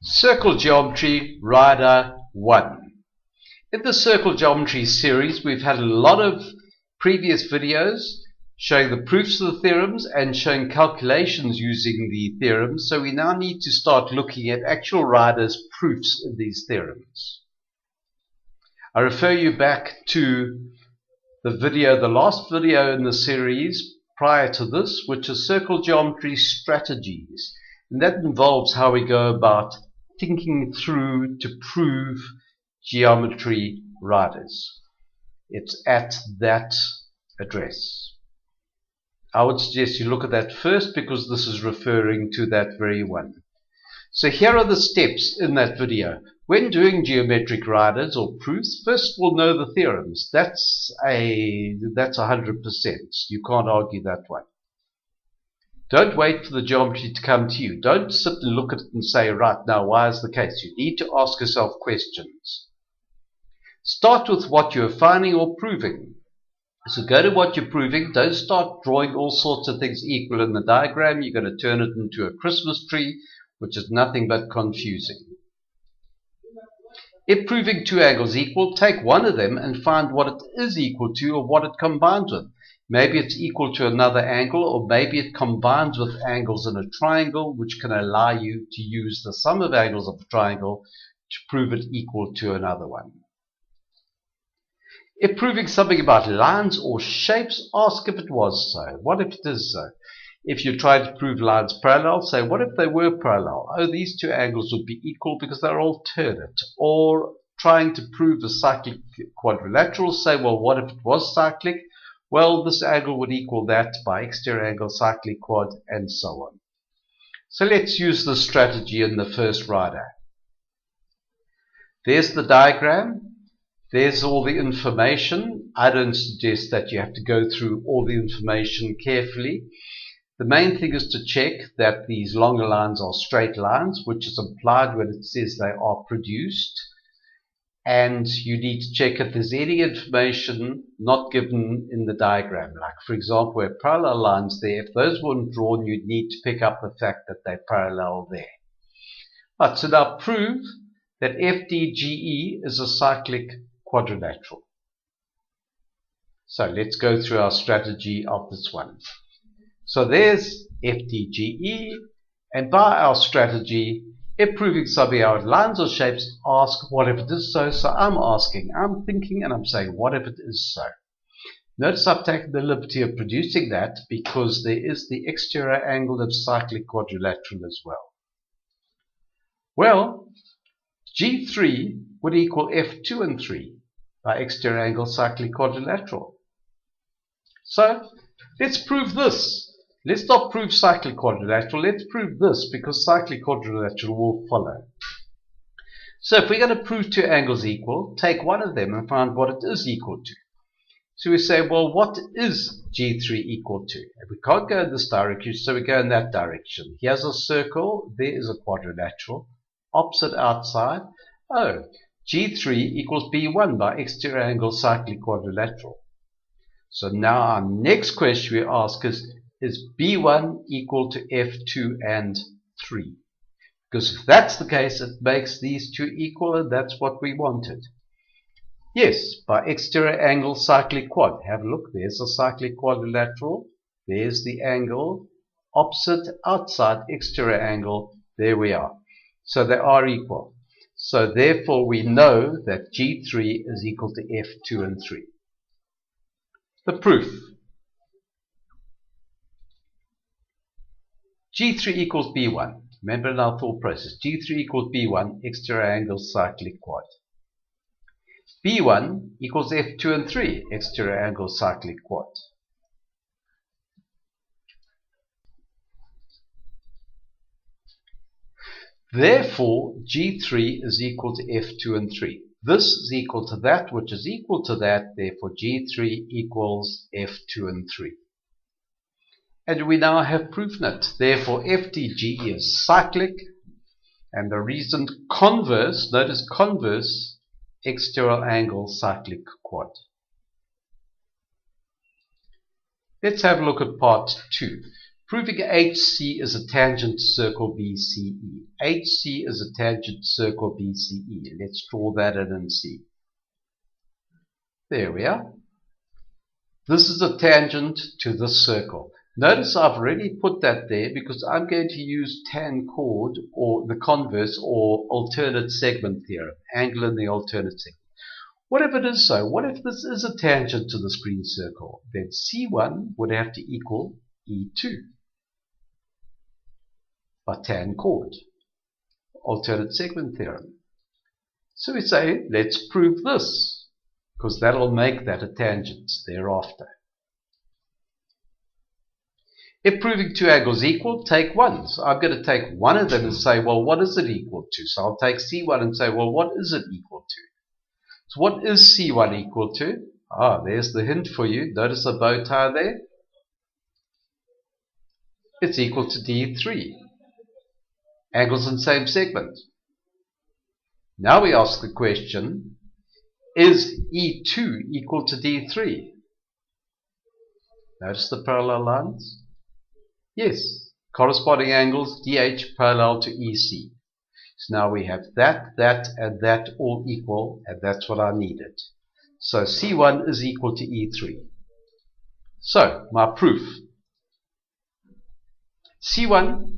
Circle Geometry Rider 1. In the Circle Geometry series, we've had a lot of previous videos showing the proofs of the theorems and showing calculations using the theorems, so we now need to start looking at actual riders' proofs of these theorems. I refer you back to the last video in the series prior to this, which is Circle Geometry Strategies, and that involves how we go about thinking through to prove geometry riders. It's at that address. I would suggest you look at that first because this is referring to that very one. So here are the steps in that video. When doing geometric riders or proofs, first we'll know the theorems. That's 100%. You can't argue that one. Don't wait for the geometry to come to you. Don't sit and look at it and say, right now, why is the case? You need to ask yourself questions. Start with what you're finding or proving. So go to what you're proving. Don't start drawing all sorts of things equal in the diagram. You're going to turn it into a Christmas tree, which is nothing but confusing. If proving two angles equal, take one of them and find what it is equal to or what it combines with. Maybe it's equal to another angle, or maybe it combines with angles in a triangle, which can allow you to use the sum of angles of the triangle to prove it equal to another one. If proving something about lines or shapes, ask if it was so. What if it is so? If you try to prove lines parallel, say, what if they were parallel? Oh, these two angles would be equal because they're alternate. Or trying to prove a cyclic quadrilateral, say, well, what if it was cyclic? Well, this angle would equal that by exterior angle cyclic quad, and so on. So let's use this strategy in the first rider. There's the diagram. There's all the information. I don't suggest that you have to go through all the information carefully. The main thing is to check that these longer lines are straight lines, which is implied when it says they are produced. And you need to check if there's any information not given in the diagram. Like, for example, where parallel lines there, if those weren't drawn, you'd need to pick up the fact that they're parallel there. Right, so now prove that FDGE is a cyclic quadrilateral. So let's go through our strategy of this one. So there's FDGE, and by our strategy, if proving something out lines or shapes, ask what if it is so. So I'm asking, I'm thinking, and I'm saying, what if it is so? Notice I've taken the liberty of producing that because there is the exterior angle of cyclic quadrilateral as well. Well, G3 would equal F2 and 3 by exterior angle cyclic quadrilateral. So let's prove this. Let's not prove cyclic quadrilateral, let's prove this because cyclic quadrilateral will follow. So if we're going to prove two angles equal, take one of them and find what it is equal to. So we say, well, what is G3 equal to? And we can't go in this direction, so we go in that direction. Here's a circle, there is a quadrilateral, opposite outside. Oh, G3 equals B1 by exterior angle cyclic quadrilateral. So now our next question we ask is B1 equal to F2 and 3? Because if that's the case, it makes these two equal, and that's what we wanted. Yes, by exterior angle cyclic quad. Have a look, there's a cyclic quadrilateral, there's the angle, opposite outside exterior angle, there we are. So they are equal. So therefore we know that G3 is equal to F2 and 3. The proof. G3 equals B1. Remember in our thought process. G3 equals B1, exterior angle cyclic quad. B1 equals F2 and 3, exterior angle cyclic quad. Therefore, G3 is equal to F2 and 3. This is equal to that, which is equal to that. Therefore, G3 equals F2 and 3. And we now have proven it. Therefore, FDGE is cyclic, and the reason converse, notice converse, exterior angle cyclic quad. Let's have a look at part 2. Proving HC is a tangent to circle BCE. HC is a tangent to circle BCE. Let's draw that in and see. There we are. This is a tangent to this circle. Notice I've already put that there because I'm going to use tan chord or the converse or alternate segment theorem, angle in the alternate segment. What if it is so? What if this is a tangent to this green circle? Then C1 would have to equal E2 by tan chord, alternate segment theorem. So we say, let's prove this, because that'll make that a tangent thereafter. If proving two angles equal, take one. So I'm going to take one of them and say, well, what is it equal to? So I'll take C1 and say, well, what is it equal to? So what is C1 equal to? There's the hint for you. Notice the bow tie there. It's equal to D3. Angles in same segment. Now we ask the question, is E2 equal to D3? Notice the parallel lines. Yes, corresponding angles DH parallel to EC. So now we have that, and that all equal, and that's what I needed. So C1 is equal to E3. So, my proof. C1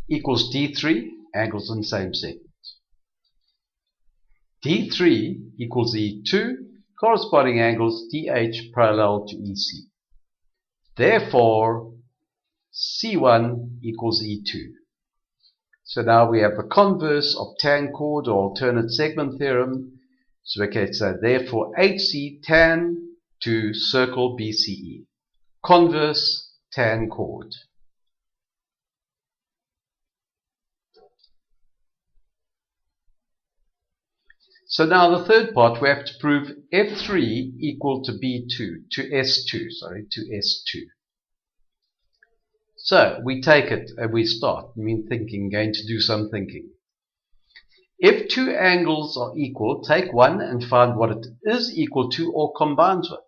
equals D3, angles in same segment. D3 equals E2, corresponding angles DH parallel to EC. Therefore, C1 equals E2. So now we have the converse of tan chord or alternate segment theorem. So we can say therefore HC tan to circle BCE. Converse tan chord. So now the third part we have to prove F3 equal to B2, to S2. So we take it and we start. Going to do some thinking. If two angles are equal, take one and find what it is equal to or combines with.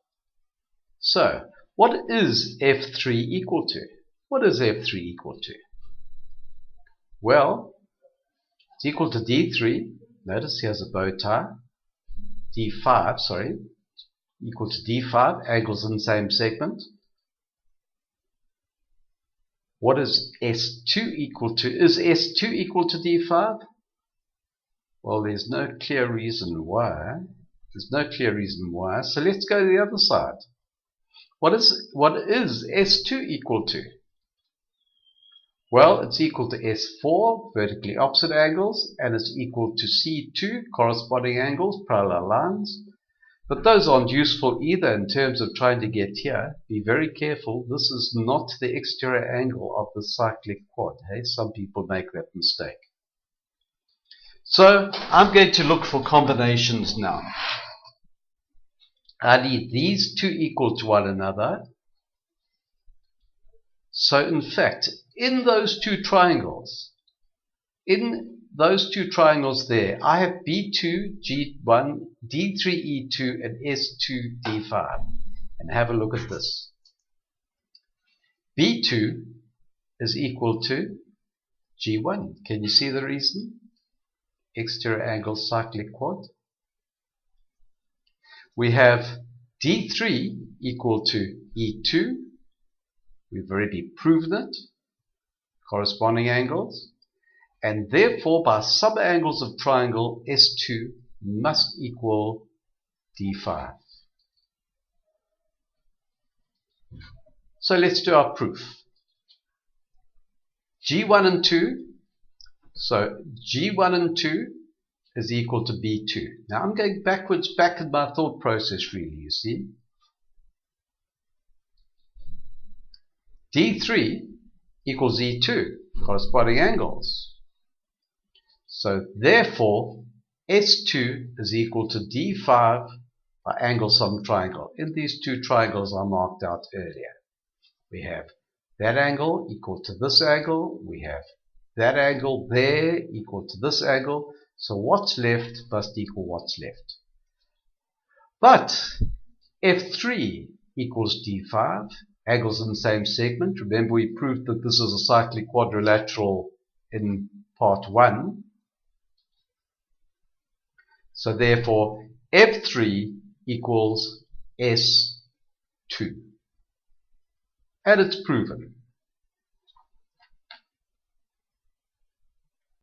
So, what is F3 equal to? What is F3 equal to? Well, it's equal to D3. Notice here's a bow tie. D5, equal to D5, angles in the same segment. What is S2 equal to? Is S2 equal to D5? Well, there's no clear reason why. So let's go to the other side. What is S2 equal to? Well, it's equal to S4, vertically opposite angles, and it's equal to C2, corresponding angles, parallel lines. But those aren't useful either in terms of trying to get here. Be very careful. This is not the exterior angle of the cyclic quad. Hey? Some people make that mistake. So I'm going to look for combinations now. I need these two equal to one another. So in fact, in those two triangles there, I have B2, G1, D3, E2, and S2, D5. And have a look at this. B2 is equal to G1. Can you see the reason? Exterior angle cyclic quad. We have D3 equal to E2. We've already proven it. Corresponding angles. And therefore, by subangles of triangle, S2 must equal D5. So let's do our proof. G1 and 2. So G1 and 2 is equal to B2. Now I'm going backwards back in my thought process really, you see. D3 equals E2, corresponding angles. So therefore, S2 is equal to D5 by angle sum triangle. In these two triangles I marked out earlier. We have that angle equal to this angle. We have that angle there equal to this angle. So what's left must equal what's left. But F3 equals D5 angles in the same segment. Remember, we proved that this is a cyclic quadrilateral in part 1. So therefore, F3 equals S2. And it's proven.